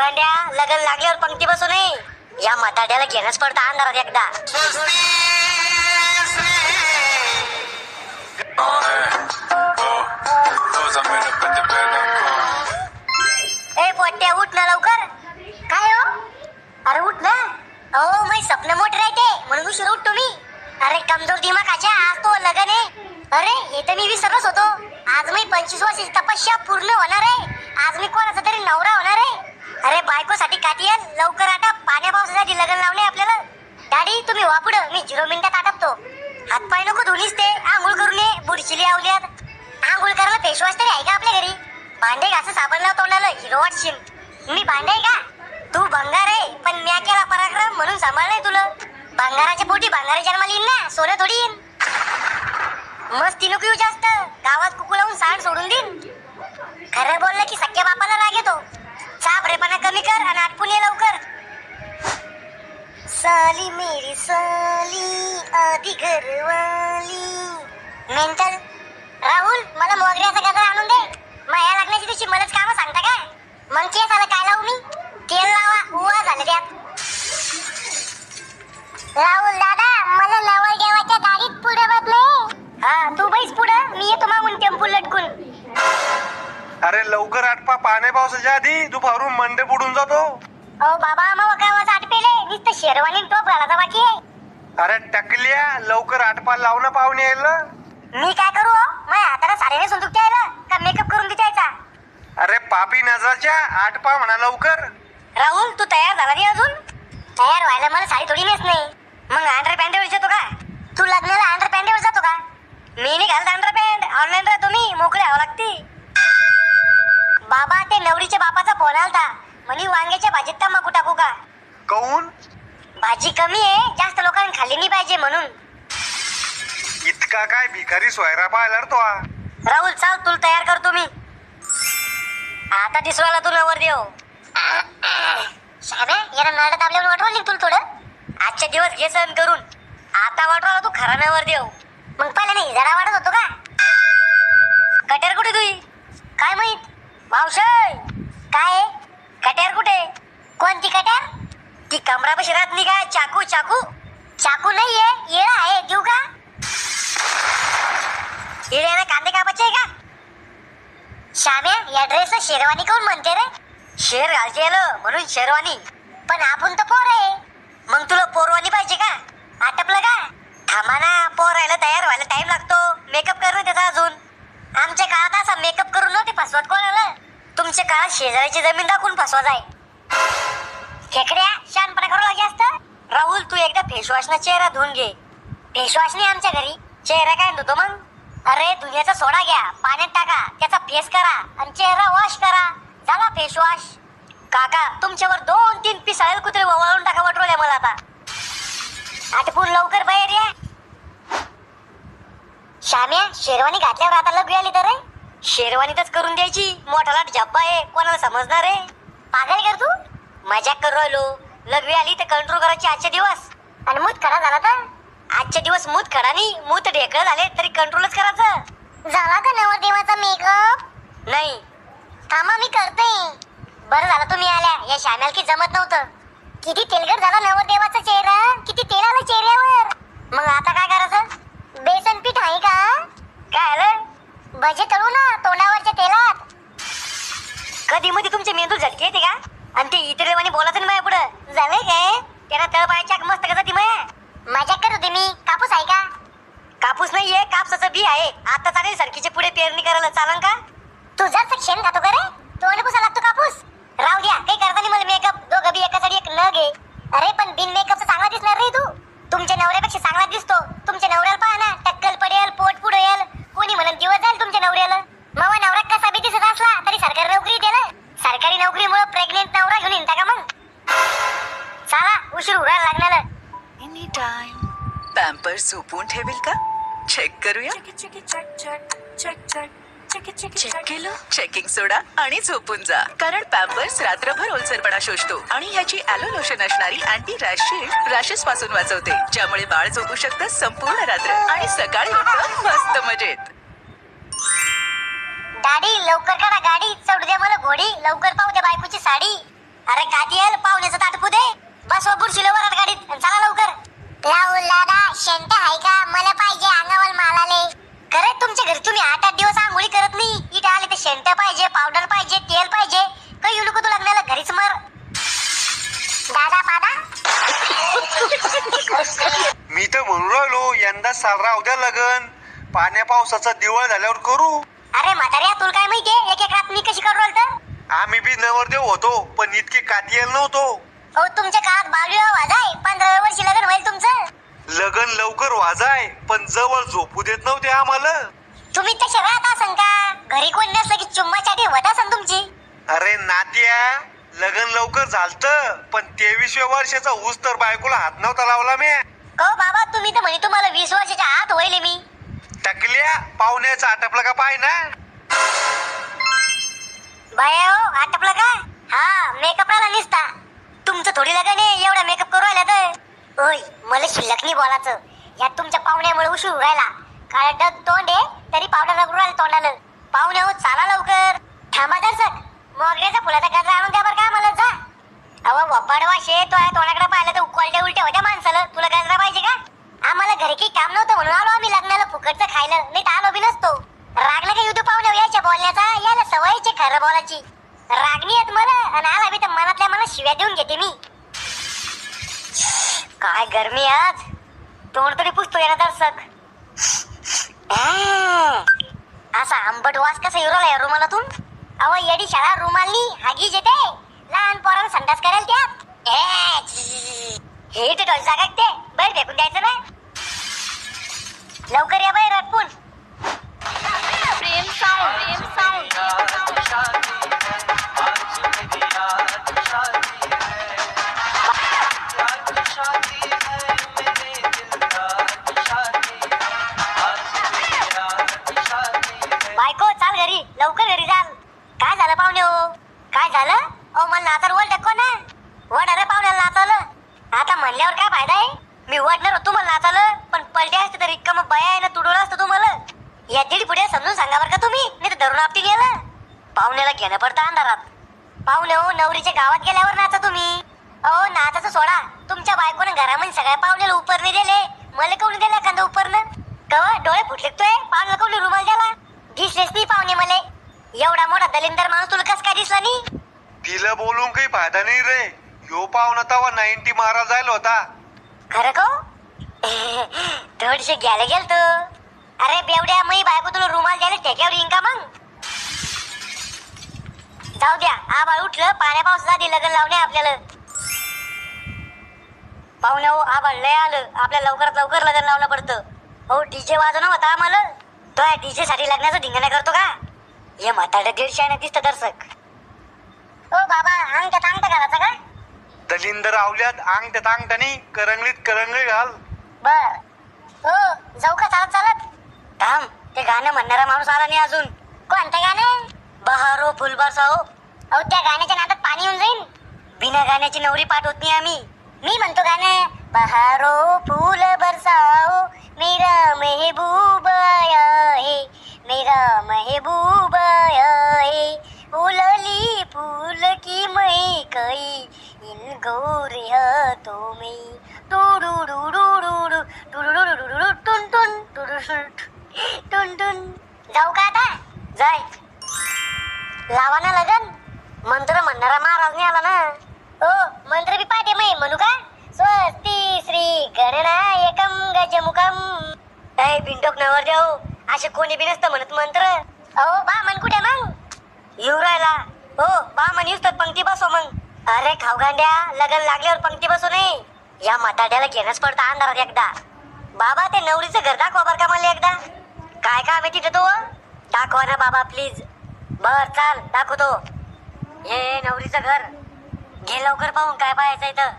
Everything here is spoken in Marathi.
गांड्या, लग्न लागल्यावर पंक्ती बसू नये. या म्हाताड्याला घेणंच पडतं अंधारात एकदा. ए पोट्या, उठ ना लवकर. काय हो? अरे उठ ना. अहो माझे स्वप्न मोठे राहते म्हणून उशीर उठतो मी. अरे कमजोर दिमागाच्या, आज तो लग्न आहे. अरे हे तर मी विसरलोच होतो. आज मी 25 वर्षाची तपस्या पूर्ण होणार आहे. आज मी कोणाचा तरी नवरा होणार आहे. अरे बायकोसाठी काटियल, लवकर आटा. पाण्या पावसासाठी लग्न लावणे आपल्याला. डॅडी तुम्ही वा पुढं, मी 0 मिनिटात आटपतो. हातपाय नको धुनीस ते, आंघोळ करून ये. बुडशिली आवल्यात. आंघोळ करायला फेसवॉश तरी आहे का आपल्या घरी? भांडे घास साबण लाव तोंडाला, हिरो वाटशील. मी भांडे का? तू भंगार आहे, पण म्या केला पराक्रम म्हणून सांभाळलंय तुला. भंगाराच्या पोटी भंगारी जन्माला येईन ना, सोनं थोडी येईन. मस्ती नको येऊ जास्त, गावात कुकू लावून सांड सोडून देईन. खरं बोललं की सख्या बापाला राग येतो. चाभरेपणा कमी कर आणि आटपून ये लवकर. साली मेरी साली आधी घरवाली. मेंटल. राहुल मला मोगऱ्याचा गजरा आणून दे. माझ्या लग्नाची तुझी मलाच कामं सांगता का? मग केस आला काय लावू मी? तेल लावा, उवा झालं त्यात. राहुल दादा मला नवल देवाच्या गाडीत पुढे बसले. हा तू बैस पुढं, मी येतो मागून टेम्पो लटकून. अरे लवकर आटपा, पाण्या पावसाच्या आधी दुपारून मंडे बुडून जातो. ओ बाबा मग काय वाज आटपेले, नुसतं शेरवानी टोप घालायचा बाकी आहे. अरे टकल्या, लवकर आटपा लाव ना पाहुणे यायला. मी काय करू हो? माझ्या हाताला साडीने सुंदूक द्यायला का मेकअप करून द्यायचा? अरे पापी नजरच्या, आटपा म्हणा लवकर. राहुल तू तयार झाला नाही अजून? तयार व्हायला मला साडी थोडी नेस नाही. मग अंडर पॅन्टवर जातो का? तू लग्नाला अंडर पॅन्टवर जातो का? मी नाही घालत अंडर पॅन्ट. ऑनलाईन राहतो मी, मोकळे हवं लागते. बाबा ते नवरीच्या बापाचा फोन आलता, म्हणे वांग्याच्या भाजीत तंबाखू टाकू का? काऊन? भाजी कमी आहे, जास्त लोकांनी खाल्ली नाही पाहिजे म्हणून. इतका काय भिकारी सोयरा पाहिला रे तो. राहुल चाल, तुला तयार करतो मी. आता दिसवायला तू नवर देव. शाम्या याला नाडा दाबल्यावर वाटवलं नाही तुला थोडं? आजच्या दिवस घे सहन करून. आता वाटवाला तू खरा नवर देव. मग पहिला नाही जरा वाटत होतो का? कट्यार कुठे तुझी? काय माहित? मावशय काय? कट्यार कुठे? कोणती कट्यार? ती कमरापाशी राहत नाही का? चाकू चाकू चाकू नाहीये, येळा आहे, देऊ का? येळ्याने कांदे कापायचे का? शाम्या या ड्रेसला शेरवानी कोण म्हणते रे? शेर घालते म्हणून शेरवानी. पण आपण तर पोर आहे. मग तुला पोरवानी पाहिजे का? आटपलं का? थांबा ना, पोरायला तयार व्हायला टाइम लागतो. मेकअप करणं त्याचा अजून. आमच्या काळात असा मेकअप करून नव्हते फसवत कोणाला. तुमच्या काळात शेजाऱ्याची जमीन दाखवून फसवा जाय. खेकड्या शानपणा करू लागे असतं. राहुल तू एकदा फेसवॉशनं चेहरा धुवून घे. फेसवॉश नाही आमच्या घरी, चेहरा काय धुतो मग? अरे दुनियाचा सोडा घ्या, पाण्यात टाका, त्याचा फेस करा आणि चेहरा वॉश करा, झाला फेस वॉश. काका तुमच्यावर 2-3 पिसाळेल कुत्रे वळवून टाका वाटवल्या मला आता. आटपून लवकर बाहेर या. शाम्या शेरवानी घातल्यावर आता लग आली तर रे? शेरवानीतच करून द्यायची, मोठा लाट जब्बा आहे, कोणाला समजणार आहे? पागल कर तू? मजाक करू राहिलो. लघवी आली तर कंट्रोल करायची आजचे दिवस. आणि मूत खरा झाला तर? आजचे दिवस मूत खडा नाही, मूत ढेकळ झाले तरी कंट्रोलच करायचं. झाला का नवरदेवाचा मेकअप? नाही. थांबा मी करते. बरं झालं तुम्ही आल्या, या शाम्याला की जमत नव्हतं. किती तेलगट झाला नवरदेवाचा चेहरा, किती तेल आलं चेहऱ्यावर. मग आता काय करायचं? बेसन पीठ आहे का? काय आलं? भजे तळू ना तोंडावरच्या तेलात. कधी मध्ये तुमचे मेंदू झटके येते का? आणि ते इतरेवानी बोलायचं नाही माझ्या पुढं. जावे काय त्याला तळपायाच्या मस्त का जाती माया. मजा करत होते मी. कापूस आहे का? कापूस नाहीये, कापसाचं बी आहे. आता चालेल सरकीचे पुढे पेरणी करायला, चालन का? तू जर शेण खातो का रे? तोंड पुसा लागतो कापूस. राहू द्या, काही करता नाही मला मेकअप. दोघं बी एकासाठी एक न घे. अरे पण बिन मेकअपचा चांगला दिसणार रे तू. तुमच्या नवऱ्यापेक्षा चांगला दिसतो. तुमच्या नवऱ्याला पहा ना, टक्कल पडेल, पोट पुढे येईल. कोणी म्हणून दिवस जाईल तुमच्या नवऱ्याला. मग नवरा कसा बी दिसत असला तरी सरकारी नोकरी द्यायला. सरकारी नोकरीमुळे प्रेग्नेंट नवरा घेऊन येता का मग? चला उशीर उरायला लागणार. Any time. पॅम्पर्स झोपून ठेवेल का? चेक करूया. चेक केलं? चेकिंग सोडा आणि झोपून जा, कारण पॅम्पर्स रात्रभर ओलसरपणा शोषतो आणि ह्याची ॲलो लोशन असणारी अँटी रॅश शील्ड रॅशेस पासून वाचवते, ज्यामुळे बाळ झोपू शकतं संपूर्ण रात्र आणि सकाळी उठतं मस्त मजेत. दाढी लवकर करा गाडी, चढू द्या मला घोडी, लवकर पाहू द्या बायकोची साडी. अरे कातियल पाहुण्याचं ताटपू दे. बस व बुरशीला वरात गाडीत आणि चला लवकर. राहुल दादा शेंट आहे का? मला पाहिजे अंगावर मालाले. खरे तुमच्या घरी तुम्ही 8-8 दिवस आंघोळी करत नाही. इथे आले तर शेंट पाहिजे, पावडर पाहिजे, तेल पाहिजे. काही येऊ नको तू लग्नाला घरीच मर. दादा पादा मी तर म्हणून राहिलो यंदा साल राहू द्या लगन. पाण्या पावसाचा दिवाळ झाल्यावर करू. अरे म्हाताऱ्या तुला काय माहितीये एक एक रात मी कशी करू राहिलो? आम्ही बी नवरदेव होतो पण इतके कातियल नव्हतो. हो तुमच्या काळात बालवी आवाज आहे. 15व्या वर्षी लग्न होईल तुमचं. लगन लवकर वाजाय पण जवळ झोपू देत नव्हते आम्हाला. तुम्ही तसे राहत असन का? घरी कोण नसलं की चुम्मासाठी होत असन तुमची. अरे नात्या लगन लवकर झालत पण 23व्या वर्षाचा ऊस तर बायकोला हात नव्हता लावला मी. हो बाबा तुम्ही तर म्हणे तुम्हाला 20 वर्षाच्या आत होईल मी. टकल्या पाहुण्याचा आटपला का पाय ना. बाया हो आटपलं का? हा मेकअप आला निसता. तुमचं थोडी लगन आहे एवढा मेकअप करू राहिला तर. ओय मला शिल्लक नाही बोलायचं. यात तुमच्या पाहुण्यामुळे उशीर राहिला. काय डग तोंड आहे तरी पावडर रगडू राहिलं तोंडाला. पाहुणे हो चाला लवकर. थांबा दर्शक मोगऱ्याचा फुलाचा गजरा आणून द्या बरं का मला जा. अव वपाडवा शे तो तोंडाकडे पाहिलं तर उकळत्या उलट्या होत्या माणसाला. तुला गजरा पाहिजे का? आम्हाला घरी काही काम नव्हतं म्हणून आलो आम्ही लग्नाला फुकटचं खायला. नाही तर आलो बी नसतो. रागला का युद्ध पाहुणे याच्या बोलण्याचा याला सवयीचे खरं बोलायची. रागणी येत मला आणि आला बी तर मनातल्या मनात शिव्या देऊन घेते मी. काय गरमी आज. तोंड तरी पुसतो याला दर्शक. असा आंबट वास कसा येऊ राहिला या रुमालातून. अव येडी शाळा रुमालनी हागीच येते. लहान पोरांना संडास करायला त्यात. हे ते ढोलचा काय ते बाहेर फेकून द्यायचं ना. लवकर या बाहेर अटपून. प्रेम साऊंड बायको चाल घरी लवकर घरी चाल. काय झालं पाहुणे हो? काय झालं? अहो मला नाचार वळ टाको ना. वड अरे पाहुण्याला नाचवलं. आता म्हणल्यावर काय फायदा आहे? मी वडणार होतो मला नाचावलं पण पलटे असते तर रिक्का मग बाया आहे ना तुडवलं असतं तुम्हाला. या दीड पुढे समजून सांगा बरं का तुम्ही. नाही तर धरून आपटी गेलं. पाहुण्याला घेणं पडतं अंधारात. पाहुणे हो नवरीच्या गावात गेल्यावर नाचा तुम्ही. अहो नाचाचं सोडा. तुमच्या बायकोनं घरामध्ये सगळ्या पाहुण्याला उपरणे दिले. मला कोणी दिला एखादं उपरणं? कवा डोळे फुटले तोय पाहुण्याला कोणी रुमाल द्याला. दिसलेच नाही पाहुणे मला. एवढा मोठा दलिंदर माणूस तुला कस काय दिसला नाही? तिला बोलून काही फायदा नाही रे. ह्यो पाहुणा तवा 90 मारा जायला होता. खरं का? थोडीशी घ्यायला गेलतो. अरे बेवड्या मी बायको तुला रुमाल द्यायला ठेक्यावर येईन का मग? जाऊ द्या आबाळ उठलं. पाण्या पावसाचा आधी लग्न लावणे आपल्याला. पाहुणे हो आबाळ लय आलं. आपल्याला लवकरात लवकर लग्न लावणं पडतं. हो डीजे वाजवणं होता आम्हाला. तो डीजे साठी लग्नाचा धिंगाणा करतो का? हे म्हातारडं 150 दिसतं दर्शक. ओ बाबा अंगठ्यात अंगठा घालायचा का? दलिंदर आवल्यात अंगठ्यात अंगठानी करंगलीत करंगळी घाल. बर हो जाऊ का चालत चालत? थांब ते गाणं म्हणणारा माणूस आला नाही अजून. कोणतं गाणं? बहारो फुल बरसाओ. अहो त्या गाण्याच्या नादात पाणी येऊन जाईन. बिना गाण्याची नवरी पाठवत नाही आम्ही. मी म्हणतो गाणं बहारो फूल बरसाओ मेरा महबूब आया है मेरा महबूब आया है फूलली फूल की महकाई इन गोरे हाथों में टुडुडुडुडुडु टुडुडुडुडु टुन टुन टुन टुन. जाऊ का आता? जाय लावा ना लगन. मंत्र म्हणणारा महाराज नाही आला ना. हो मंत्र बी पाठे मै म्हणू का? स्वस्ती श्री गणनायकम गजमुखम. ए बिंडोक नवर देऊ असे कोणी बी नसतं म्हणत मंत्र. अहो बा मन कुठे मग? येऊ राहिला. हो बा मन येऊस तर पंक्ती बसव मग. अरे खावगांड्या लगन लागल्यावर पंक्ती बसू नये. या म्हाताड्याला घेणंच पडतं अंधारात एकदा. बाबा ते नवरीचं घर दाखवा बरं का मला एकदा. काय काम आहे तिथे तो? दाखवा ना बाबा प्लीज. बर चाल दाखवतो. हे नवरीचं घर. घे लवकर पाहून काय पाहायचं इथं.